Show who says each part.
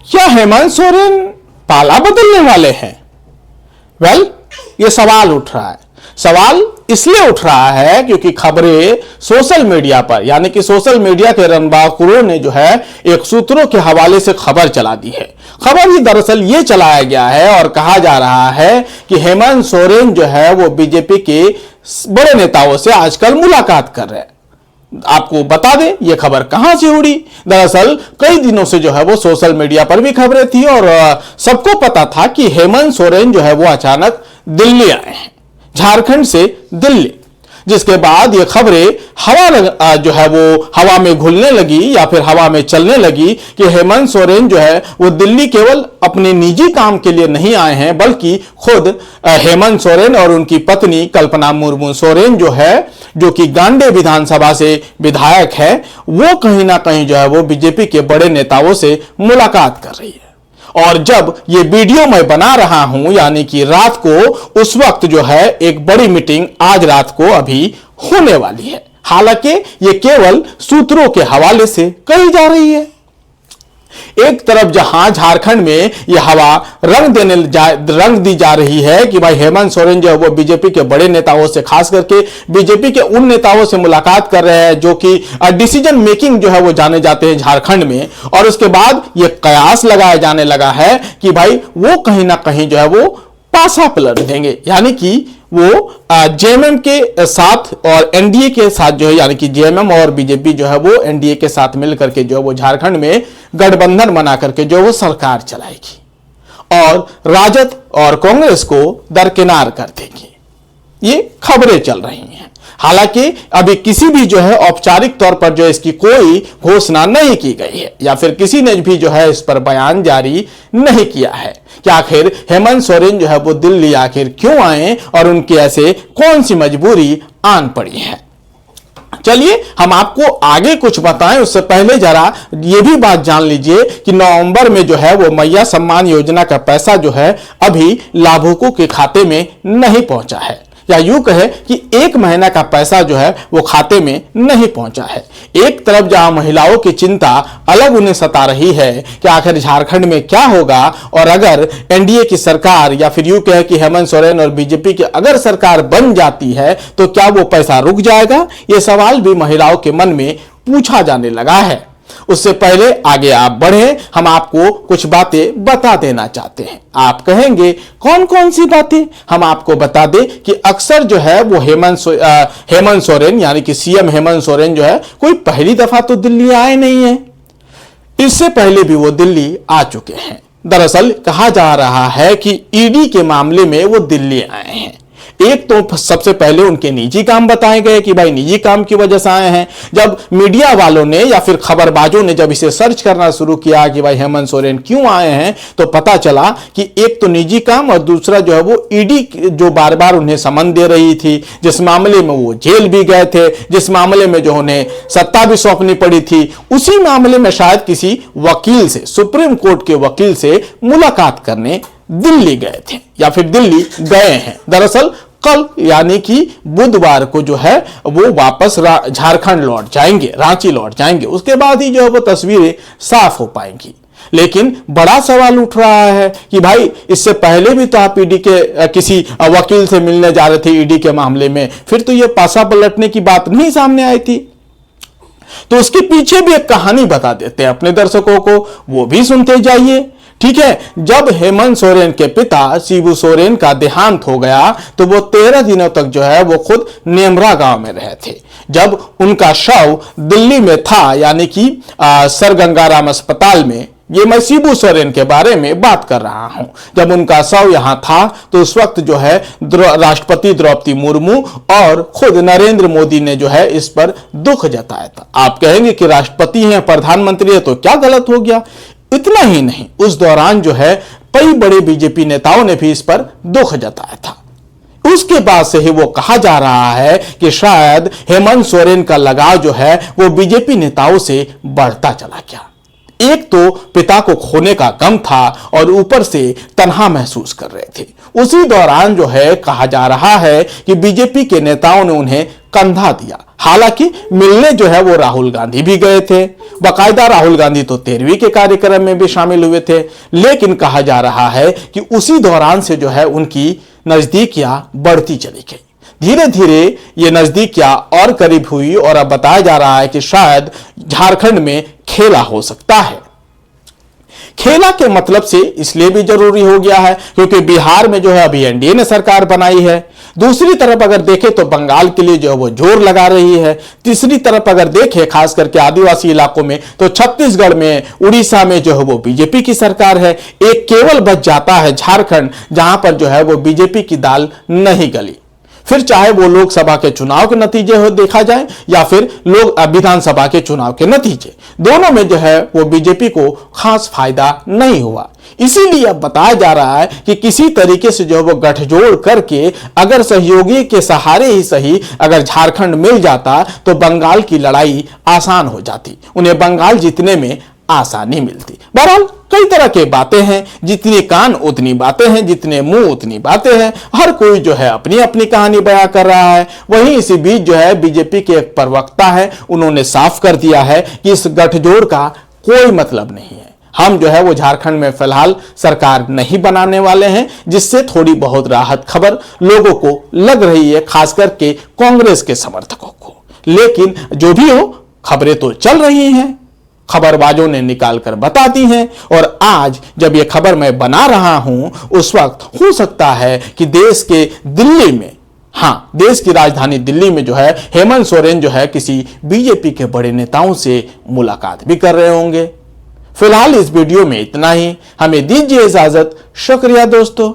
Speaker 1: क्या हेमंत सोरेन पाला बदलने वाले हैं? ये सवाल उठ रहा है। सवाल इसलिए उठ रहा है क्योंकि खबरें सोशल मीडिया पर, यानी कि सोशल मीडिया के रनबाकुरों ने जो है एक सूत्रों के हवाले से खबर चला दी है। खबर ही दरअसल ये चलाया गया है और कहा जा रहा है कि हेमंत सोरेन जो है वो बीजेपी के बड़े नेताओं से आजकल मुलाकात कर रहे हैं। आपको बता दें ये खबर कहां से उड़ी। दरअसल कई दिनों से जो है वो सोशल मीडिया पर भी खबरें थी और सबको पता था कि हेमंत सोरेन जो है वो अचानक दिल्ली आए हैं, झारखंड से दिल्ली, जिसके बाद ये खबरें जो है वो हवा में घुलने लगी या फिर हवा में चलने लगी कि हेमंत सोरेन जो है वो दिल्ली केवल अपने निजी काम के लिए नहीं आए हैं, बल्कि खुद हेमंत सोरेन और उनकी पत्नी कल्पना मुर्मू सोरेन जो है, जो कि गांडे विधानसभा से विधायक है, वो कहीं ना कहीं जो है वो बीजेपी के बड़े नेताओं से मुलाकात कर रही है। और जब ये वीडियो मैं बना रहा हूं, यानी कि रात को, उस वक्त जो है एक बड़ी मीटिंग आज रात को अभी होने वाली है। हालांकि ये केवल सूत्रों के हवाले से कही जा रही है। एक तरफ जहां झारखंड में यह हवा रंग दी जा रही है कि भाई हेमंत सोरेन जो है वो बीजेपी के बड़े नेताओं से, खास करके बीजेपी के उन नेताओं से मुलाकात कर रहे हैं जो कि डिसीजन मेकिंग जो है वो जाने जाते हैं झारखंड में, और उसके बाद ये कयास लगाया जाने लगा है कि भाई वो कहीं ना कहीं जो है वो पासा पलट देंगे, यानी कि वो जेएमएम के साथ और एनडीए के साथ जो है, यानी कि जेएमएम और बीजेपी जो है वो एनडीए के साथ मिलकर के जो है वो झारखंड में गठबंधन बना करके जो वो सरकार चलाएगी और राजद और कांग्रेस को दरकिनार कर देगी। ये खबरें चल रही हैं। हालांकि अभी किसी भी जो है औपचारिक तौर पर जो इसकी कोई घोषणा नहीं की गई है या फिर किसी ने भी जो है इस पर बयान जारी नहीं किया है कि आखिर हेमंत सोरेन जो है वो दिल्ली आखिर क्यों आए और उनकी ऐसे कौन सी मजबूरी आन पड़ी है। चलिए हम आपको आगे कुछ बताएं, उससे पहले जरा ये भी बात जान लीजिए कि नवंबर में जो है वो मैया सम्मान योजना का पैसा जो है अभी लाभुकों के खाते में नहीं पहुंचा है, या यूं कहे कि 1 महीना का पैसा जो है वो खाते में नहीं पहुंचा है। एक तरफ जहां महिलाओं की चिंता अलग उन्हें सता रही है कि आखिर झारखंड में क्या होगा, और अगर एनडीए की सरकार या फिर यूं कहे कि हेमंत सोरेन और बीजेपी की अगर सरकार बन जाती है तो क्या वो पैसा रुक जाएगा, ये सवाल भी महिलाओं के मन में पूछा जाने लगा है। उससे पहले आगे आप बढ़े, हम आपको कुछ बातें बता देना चाहते हैं। आप कहेंगे कौन कौन सी बातें? हम आपको बता दें कि अक्सर जो है वो हेमंत सोरेन यानी कि सीएम हेमंत सोरेन जो है कोई पहली दफा तो दिल्ली आए नहीं है, इससे पहले भी वो दिल्ली आ चुके हैं। दरअसल कहा जा रहा है कि ईडी के मामले में वो दिल्ली आए हैं। एक तो सबसे पहले उनके निजी काम बताए गए कि भाई निजी काम की वजह से आए हैं। जब मीडिया वालों ने या फिर खबरबाजों ने जब इसे सर्च करना शुरू किया कि भाई हेमंत सोरेन क्यों आए हैं, तो पता चला कि एक तो निजी काम और दूसरा जो है वो ईडी जो बार बार उन्हें समन दे रही थी, जिस मामले में वो जेल भी गए थे, जिस मामले में जो उन्हें सत्ता भी सौंपनी पड़ी थी, उसी मामले में शायद किसी वकील से, सुप्रीम कोर्ट के वकील से मुलाकात करने दिल्ली गए थे या फिर दिल्ली गए हैं। दरअसल कल यानी कि बुधवार को जो है वो वापस झारखंड लौट जाएंगे, रांची लौट जाएंगे। उसके बाद ही जो है वो तस्वीरें साफ हो पाएंगी। लेकिन बड़ा सवाल उठ रहा है कि भाई इससे पहले भी तो आप ईडी के किसी वकील से मिलने जा रहे थे ईडी के मामले में, फिर तो ये पासा पलटने की बात नहीं सामने आई थी। तो उसके पीछे भी एक कहानी बता देते हैं अपने दर्शकों को, वो भी सुनते जाइए। ठीक है, जब हेमंत सोरेन के पिता शिबू सोरेन का देहांत हो गया तो वो 13 दिनों तक जो है वो खुद नेमरा गांव में रहे थे। जब उनका शव दिल्ली में था, यानी कि सर गंगाराम अस्पताल में, ये मैं शिबू सोरेन के बारे में बात कर रहा हूं, जब उनका शव यहां था तो उस वक्त जो है राष्ट्रपति द्रौपदी मुर्मू और खुद नरेंद्र मोदी ने जो है इस पर दुख जताया था। आप कहेंगे कि राष्ट्रपति हैं, प्रधानमंत्री है, तो क्या गलत हो गया? इतना ही नहीं, उस दौरान जो है कई बड़े बीजेपी नेताओं ने भी इस पर दुख जताया था। उसके बाद से ही वो कहा जा रहा है कि शायद हेमंत सोरेन का लगाव जो है वो बीजेपी नेताओं से बढ़ता चला गया। एक तो पिता को खोने का गम था और ऊपर से तन्हा महसूस कर रहे थे। उसी दौरान जो है कहा जा रहा है कि बीजेपी के नेताओं ने उन्हें कंधा दिया। हालांकि मिलने जो है वो राहुल गांधी भी गए थे, बाकायदा राहुल गांधी तो 13वीं के कार्यक्रम में भी शामिल हुए थे, लेकिन कहा जा रहा है कि उसी दौरान से जो है उनकी नजदीकियां बढ़ती चली गई। धीरे धीरे ये नजदीकियां और करीब हुई और अब बताया जा रहा है कि शायद झारखंड में खेला हो सकता है। खेला के मतलब से इसलिए भी जरूरी हो गया है क्योंकि बिहार में जो है अभी एनडीए ने सरकार बनाई है। दूसरी तरफ अगर देखें तो बंगाल के लिए जो है वो जोर लगा रही है। तीसरी तरफ अगर देखें खास करके आदिवासी इलाकों में तो छत्तीसगढ़ में, उड़ीसा में जो है वो बीजेपी की सरकार है। एक केवल बच जाता है झारखंड, जहां पर जो है वो बीजेपी की दाल नहीं गली। फिर चाहे वो लोकसभा के चुनाव के नतीजे हो देखा जाए या फिर लोग विधानसभा के चुनाव के नतीजे, दोनों में जो है वो बीजेपी को खास फायदा नहीं हुआ। इसीलिए अब बताया जा रहा है कि किसी तरीके से जो है वो गठजोड़ करके अगर सहयोगी के सहारे ही सही अगर झारखंड मिल जाता तो बंगाल की लड़ाई आसान हो जाती, उन्हें बंगाल जीतने में आसानी मिलती। बहरहाल कई तरह के बातें हैं, जितनी कान उतनी बातें हैं, जितने मुंह उतनी बातें हैं। हर कोई जो है अपनी अपनी कहानी बयां कर रहा है। वहीं इसी बीच जो है बीजेपी के एक प्रवक्ता है, उन्होंने साफ कर दिया है कि इस गठजोड़ का कोई मतलब नहीं है। हम जो है वो झारखंड में फिलहाल सरकार नहीं बनाने वाले हैं, जिससे थोड़ी बहुत राहत खबर लोगों को लग रही है, खास करके कांग्रेस के समर्थकों को। लेकिन जो भी हो, खबरें तो चल रही हैं, खबरबाजों ने निकाल कर बता दी हैं। और आज जब यह खबर मैं बना रहा हूं उस वक्त हो सकता है कि देश के दिल्ली में, हाँ देश की राजधानी दिल्ली में जो है हेमंत सोरेन जो है किसी बीजेपी के बड़े नेताओं से मुलाकात भी कर रहे होंगे। फिलहाल इस वीडियो में इतना ही, हमें दीजिए इजाजत। शुक्रिया दोस्तों।